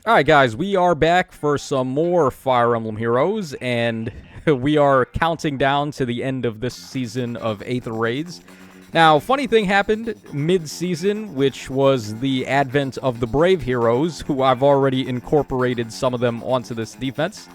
Alright guys, we are back for some more Fire Emblem Heroes, and we are counting down to the end of this season of Aether Raids. Now, funny thing happened mid-season, which was the advent of the Brave Heroes, who I've already incorporated some of them onto this defense.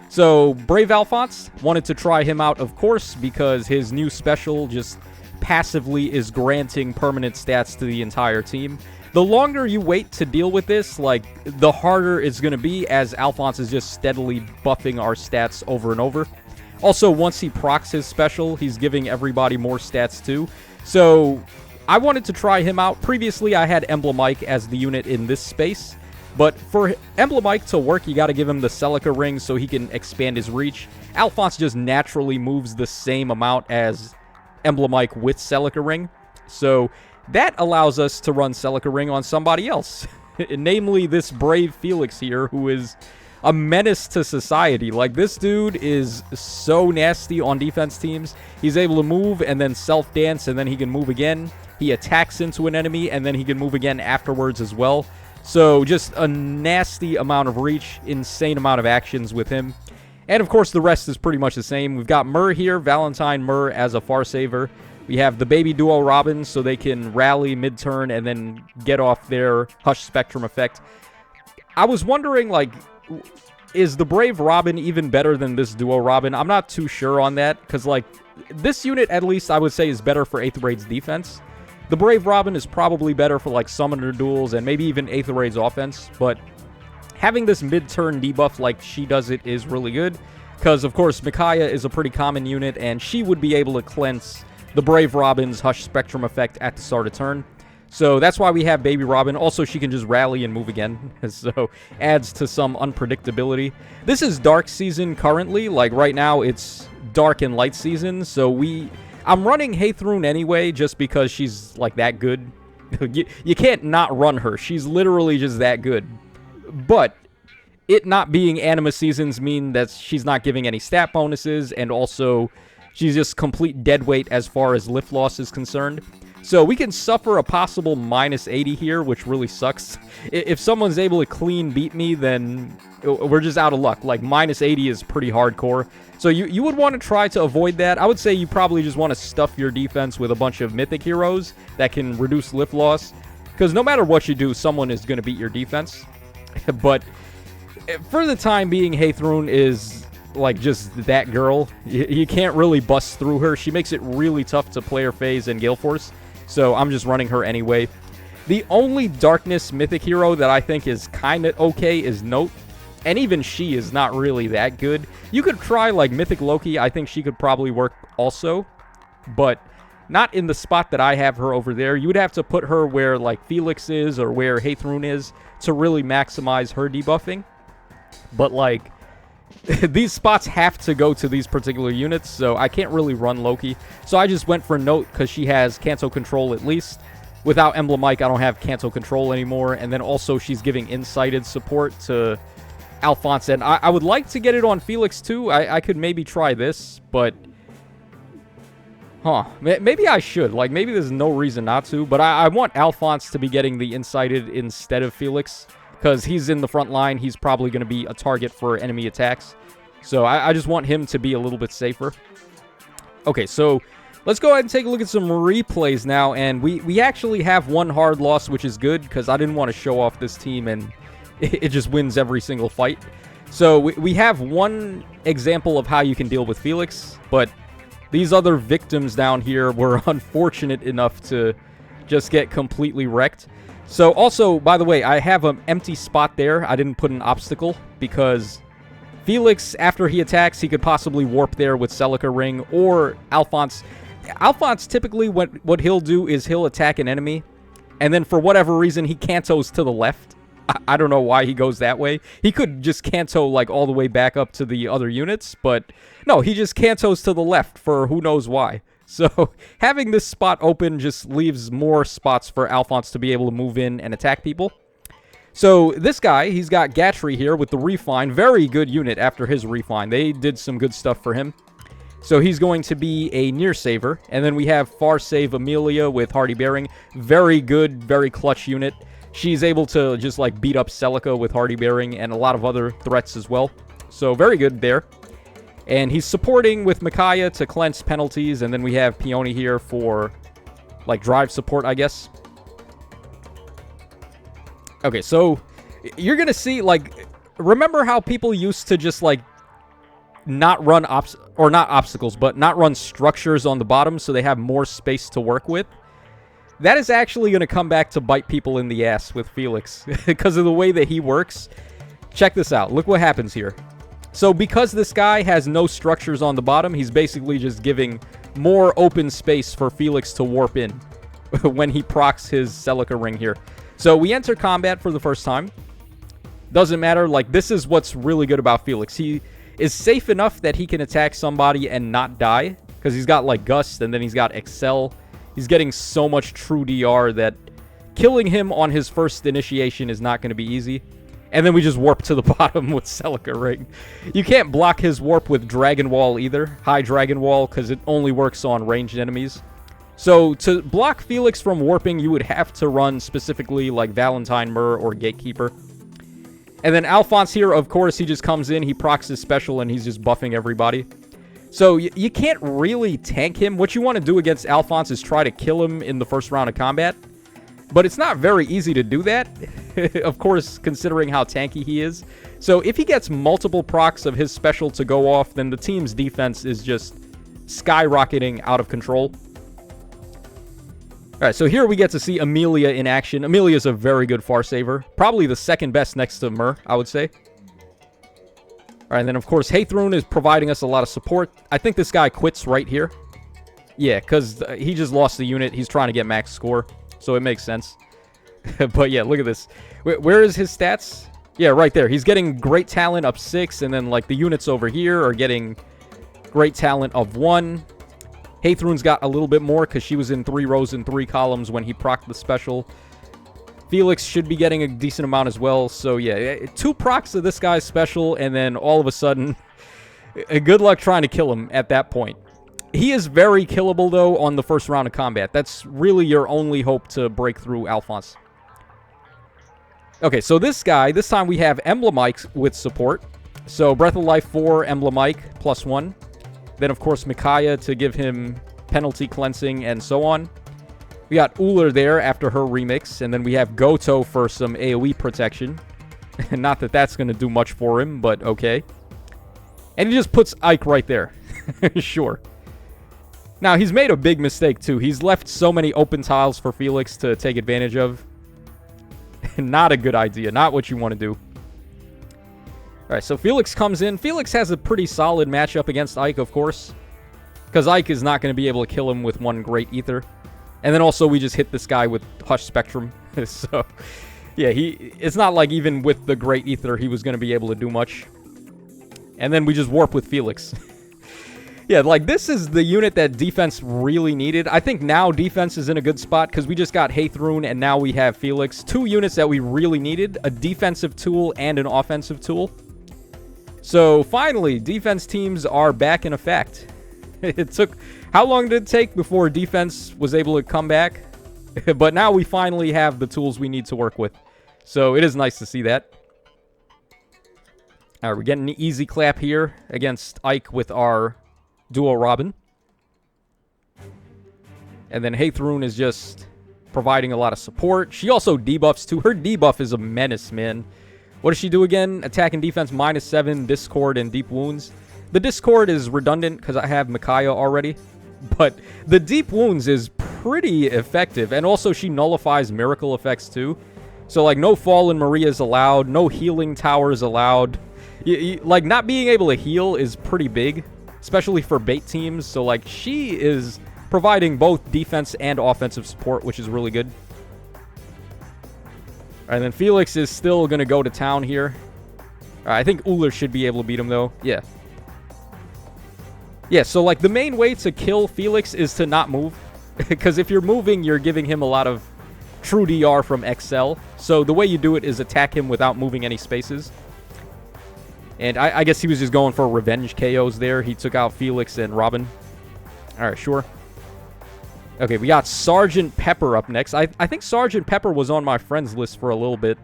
So, Brave Alfonse wanted to try him out, of course, because his new special just passively is granting permanent stats to the entire team. The longer you wait to deal with this, the harder it's going to be, as Alfonse is just steadily buffing our stats over and over. Also, once he procs his special, he's giving everybody more stats too. So, I wanted to try him out. Previously, I had Emblem as the unit in this space. But for Emblem to work, you got to give him the Celica ring so he can expand his reach. Alfonse just naturally moves the same amount as Emblem with Celica ring. So, that allows us to run Celica ring on somebody else. Namely, this brave Felix here, who is a menace to society. Like, this dude is so nasty on defense teams. He's able to move and then self-dance, and then he can move again. He attacks into an enemy, and then he can move again afterwards as well. So, just a nasty amount of reach, insane amount of actions with him. And, of course, the rest is pretty much the same. We've got Myrrh here, Valentine Myrrh as a Farsaver. We have the baby duo Robin, so they can rally mid-turn and then get off their Hush Spectrum effect. I was wondering, is the Brave Robin even better than this duo Robin? I'm not too sure on that, because, this unit, at least, I would say, is better for Aether Raid's defense. The Brave Robin is probably better for, Summoner duels and maybe even Aether Raid's offense, but having this mid-turn debuff like she does it is really good, because, of course, Micaiah is a pretty common unit, and she would be able to cleanse the Brave Robin's Hush Spectrum effect at the start of turn. So that's why we have Baby Robin. Also, she can just rally and move again, so adds to some unpredictability. This is Dark Season currently. Right now, it's Dark and Light Season, so I'm running Haythrun anyway, just because she's, that good. You can't not run her. She's literally just that good. But it not being Anima Seasons mean that she's not giving any stat bonuses, and also she's just complete dead weight as far as lift loss is concerned. So we can suffer a possible minus 80 here, which really sucks. If someone's able to clean beat me, then we're just out of luck. Minus 80 is pretty hardcore. So you would want to try to avoid that. I would say you probably just want to stuff your defense with a bunch of Mythic heroes that can reduce lift loss. Because no matter what you do, someone is going to beat your defense. But for the time being, Haythrun is just that girl. You can't really bust through her. She makes it really tough to play her phase and Gale Force, so I'm just running her anyway. The only Darkness Mythic hero that I think is kind of okay is Note, and even she is not really that good. You could try, Mythic Loki. I think she could probably work also, but not in the spot that I have her over there. You would have to put her where, Felix is or where Haythrun is to really maximize her debuffing. But, these spots have to go to these particular units, so I can't really run Loki. So I just went for Note because she has Canto Control at least. Without Emblem I don't have Canto Control anymore, and then also she's giving Incited support to Alfonse. And I would like to get it on Felix too. I could maybe try this, but maybe I should. Maybe there's no reason not to, but I want Alfonse to be getting the Incited instead of Felix, because he's in the front line. He's probably going to be a target for enemy attacks. So I just want him to be a little bit safer. Okay, so let's go ahead and take a look at some replays now. And we actually have one hard loss, which is good, because I didn't want to show off this team, and it just wins every single fight. So we have one example of how you can deal with Felix, but these other victims down here were unfortunate enough to just get completely wrecked. So, also, by the way, I have an empty spot there. I didn't put an obstacle, because Felix, after he attacks, he could possibly warp there with Celica Ring, or Alfonse. Alfonse, typically, what he'll do is he'll attack an enemy, and then for whatever reason, he cantos to the left. I don't know why he goes that way. He could just canto, all the way back up to the other units, but no, he just cantos to the left for who knows why. So, having this spot open just leaves more spots for Alfonse to be able to move in and attack people. So, this guy, he's got Gatry here with the Refine. Very good unit after his Refine. They did some good stuff for him. So, he's going to be a near saver. And then we have Far Save Amelia with Hardy Bearing. Very good, very clutch unit. she's able to just, like, beat up Celica with Hardy Bearing and a lot of other threats as well. So, very good there. And he's supporting with Micaiah to cleanse penalties, and then we have Peony here for, like, drive support, I guess. Okay, so you're going to see, like, remember how people used to just, like, not run not obstacles, but not run structures on the bottom so they have more space to work with? That is actually going to come back to bite people in the ass with Felix because of the way that he works. Check this out. Look what happens here. So because this guy has no structures on the bottom, he's basically just giving more open space for Felix to warp in when he procs his Celica ring here. So we enter combat for the first time. Doesn't matter. Like, this is what's really good about Felix. He is safe enough that he can attack somebody and not die because he's got, like, Gust, and then he's got Excel. He's getting so much true DR that killing him on his first initiation is not going to be easy. And then we just warp to the bottom with Celica ring. You can't block his warp with Dragon Wall either. High Dragon Wall, because it only works on ranged enemies. So to block Felix from warping, you would have to run specifically like Valentine Myrrh or Gatekeeper. And then Alfonse here, of course, he just comes in, he procs his special, and he's just buffing everybody. So you can't really tank him. What you want to do against Alfonse is try to kill him in the first round of combat. But it's not very easy to do that, of course, considering how tanky he is. So if he gets multiple procs of his special to go off, then the team's defense is just skyrocketing out of control. Alright, so here we get to see Amelia in action. Amelia's a very good far saver. Probably the second best next to Myrrh, I would say. Alright, and then of course Haythrun is providing us a lot of support. I think this guy quits right here. Yeah, because he just lost the unit. He's trying to get max score. So it makes sense. But yeah, look at this. Where is his stats? Yeah, right there. He's getting great talent up 6, and then like the units over here are getting great talent of 1. Haythrun's got a little bit more because she was in 3 rows and 3 columns when he procced the special. Felix should be getting a decent amount as well. So yeah, 2 procs of this guy's special, and then all of a sudden, good luck trying to kill him at that point. He is very killable, though, on the first round of combat. That's really your only hope to break through Alfonse. Okay, so this guy, this time we have Emblem with support. So Breath of Life 4, Emblem +1. Then, of course, Micaiah to give him penalty cleansing and so on. We got Uller there after her remix. And then we have Goto for some AoE protection. Not that that's going to do much for him, but okay. And he just puts Ike right there. Sure. Now, he's made a big mistake, too. He's left so many open tiles for Felix to take advantage of. Not a good idea. Not what you want to do. Alright, so Felix comes in. Felix has a pretty solid matchup against Ike, of course. Because Ike is not going to be able to kill him with one Great Ether. And then also, we just hit this guy with Hush Spectrum. So, yeah, it's not like even with the Great Ether, he was going to be able to do much. And then we just warp with Felix. Yeah, like, this is the unit that defense really needed. I think now defense is in a good spot because we just got Haythrun and now we have Felix. 2 units that we really needed, a defensive tool and an offensive tool. So, finally, defense teams are back in effect. It took... How long did it take before defense was able to come back? But now we finally have the tools we need to work with. So, it is nice to see that. Alright, we're getting an easy clap here against Ike with our... Duo Robin. And then Haythrun is just providing a lot of support. She also debuffs too. Her debuff is a menace, man. What does she do again? Attack and defense -7, Discord, and Deep Wounds. The Discord is redundant because I have Micaiah already. But the Deep Wounds is pretty effective. And also she nullifies miracle effects too. So like no Fallen Marias allowed. No healing towers allowed. Like not being able to heal is pretty big. Especially for bait teams. So, like, she is providing both defense and offensive support, which is really good. And then Felix is still going to go to town here. I think Uller should be able to beat him, though. Yeah. Yeah, so, like, the main way to kill Felix is to not move. Because if you're moving, you're giving him a lot of true DR from XL. So, the way you do it is attack him without moving any spaces. And I guess he was just going for revenge KOs there. He took out Felix and Robin. Alright, sure. Okay, we got Sergeant Pepper up next. I think Sergeant Pepper was on my friends list for a little bit.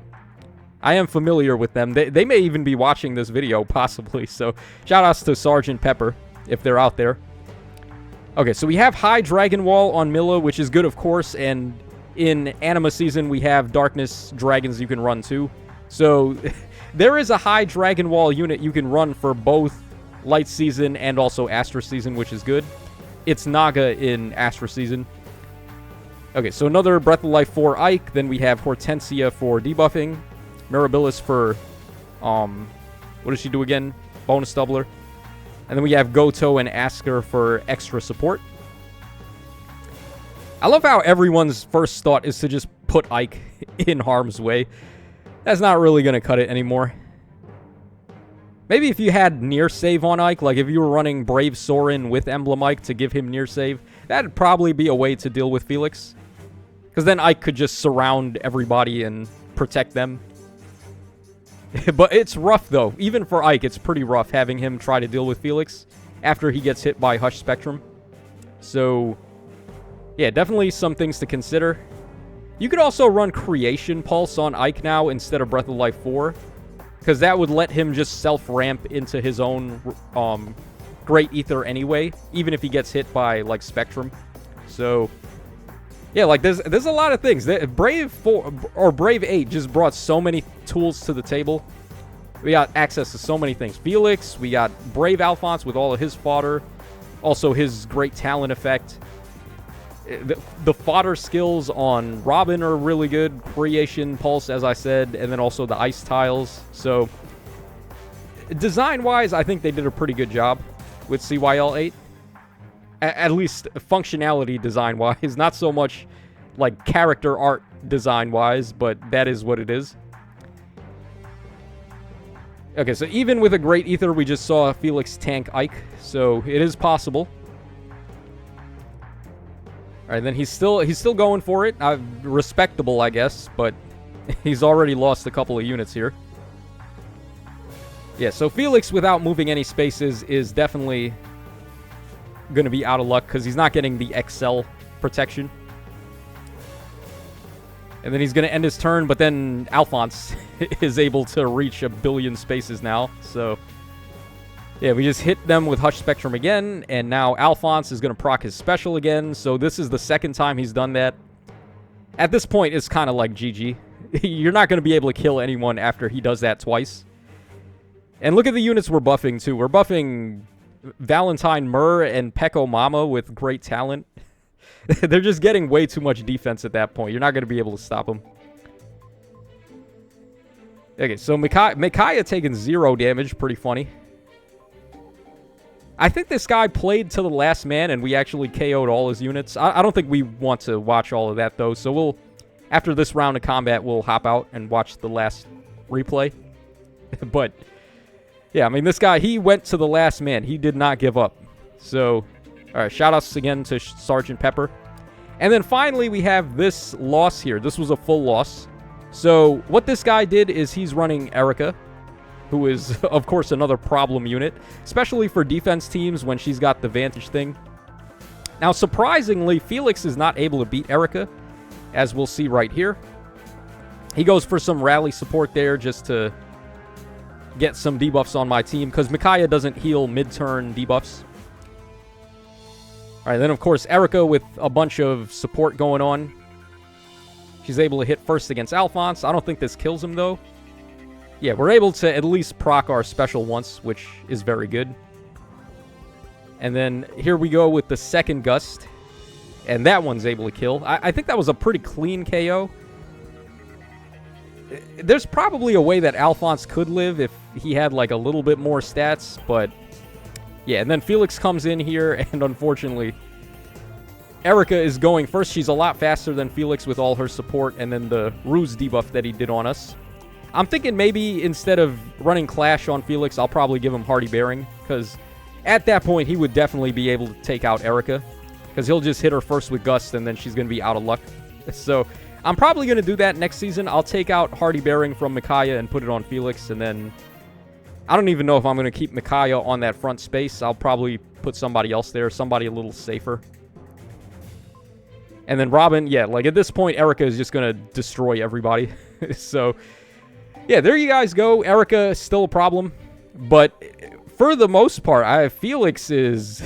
I am familiar with them. They may even be watching this video, possibly. So, shout-outs to Sergeant Pepper, if they're out there. Okay, so we have High Dragon Wall on Milla, which is good, of course. And in Anima Season, we have Darkness Dragons you can run, too. So, there is a High Dragon Wall unit you can run for both Light Season and also Astra Season, which is good. It's Naga in Astra Season. Okay, so another Breath of Life 4 Ike. Then we have Hortensia for debuffing. Mirabilis for, what does she do again? Bonus doubler. And then we have Goto and Asker for extra support. I love how everyone's first thought is to just put Ike in harm's way. That's not really going to cut it anymore. Maybe if you had near save on Ike, like if you were running Brave Sorin with Emblem Ike to give him near save, that'd probably be a way to deal with Felix. Because then Ike could just surround everybody and protect them. But it's rough, though. Even for Ike, it's pretty rough having him try to deal with Felix after he gets hit by Hush Spectrum. So, yeah, definitely some things to consider. You could also run Creation Pulse on Ike now instead of Breath of Life 4. Because that would let him just self-ramp into his own Great Ether anyway, even if he gets hit by, like, Spectrum. So, yeah, like, there's a lot of things. Brave 4, or Brave 8 just brought so many tools to the table. We got access to so many things. Felix, we got Brave Alfonse with all of his fodder. Also, his great talent effect. The fodder skills on Robin are really good. Creation Pulse, as I said, and then also the ice tiles. So, design-wise, I think they did a pretty good job with CYL 8. At least functionality design-wise. Not so much, like, character art design-wise, but that is what it is. Okay, so even with a Great Ether, we just saw Felix tank Ike. So, it is possible. Alright, then he's still going for it. Respectable, I guess, but he's already lost a couple of units here. Yeah, so Felix, without moving any spaces, is definitely going to be out of luck because he's not getting the XL protection. And then he's going to end his turn, but then Alfonse is able to reach a billion spaces now. So, yeah, we just hit them with Hush Spectrum again, and now Alfonse is going to proc his special again. So this is the second time he's done that. At this point, it's kind of like GG. You're not going to be able to kill anyone after he does that twice. And look at the units we're buffing, too. We're buffing Valentine Myrrh and Peko Mama with great talent. They're just getting way too much defense at that point. You're not going to be able to stop them. Okay, so Micaiah taking 0 damage. Pretty funny. I think this guy played to the last man, and we actually KO'd all his units. I don't think we want to watch all of that, though. So we'll, after this round of combat, we'll hop out and watch the last replay. But, yeah, I mean, this guy, he went to the last man. He did not give up. So, all right, shout-outs again to Sergeant Pepper. And then finally, we have this loss here. This was a full loss. So what this guy did is he's running Erica, who is, of course, another problem unit, especially for defense teams when she's got the Vantage thing. Now, surprisingly, Felix is not able to beat Erica, as we'll see right here. He goes for some rally support there just to get some debuffs on my team, because Micaiah doesn't heal mid-turn debuffs. All right, then, of course, Erica with a bunch of support going on. She's able to hit first against Alfonse. I don't think this kills him, though. Yeah, we're able to at least proc our special once, which is very good. And then here we go with the second gust. And that one's able to kill. I think that was a pretty clean KO. There's probably a way that Alfonse could live if he had like a little bit more stats, but yeah, and then Felix comes in here, and unfortunately, Erica is going first. She's a lot faster than Felix with all her support, and then the Ruse debuff that he did on us. I'm thinking maybe instead of running Clash on Felix, I'll probably give him Hardy Bearing, because at that point, he would definitely be able to take out Erica, because he'll just hit her first with Gust, and then she's going to be out of luck. So I'm probably going to do that next season. I'll take out Hardy Bearing from Micaiah and put it on Felix, and then I don't even know if I'm going to keep Micaiah on that front space. I'll probably put somebody else there, somebody a little safer. And then Robin, yeah, like at this point, Erica is just going to destroy everybody. So, yeah, there you guys go. Erica is still a problem. But for the most part, Felix is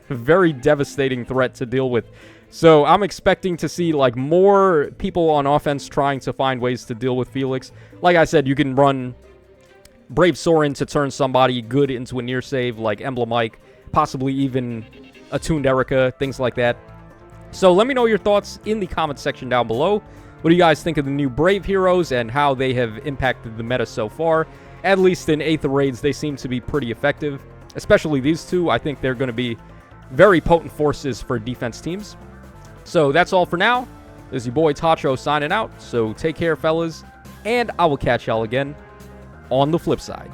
a very devastating threat to deal with. So I'm expecting to see like more people on offense trying to find ways to deal with Felix. Like I said, you can run Brave Sorin to turn somebody good into a near save like Emblem Mike, possibly even Attuned Erica, things like that. So let me know your thoughts in the comment section down below. What do you guys think of the new Brave heroes and how they have impacted the meta so far? At least in 8th raids, they seem to be pretty effective. Especially these two. I think they're going to be very potent forces for defense teams. So that's all for now. This is your boy Tacho signing out. So take care, fellas. And I will catch y'all again on the flip side.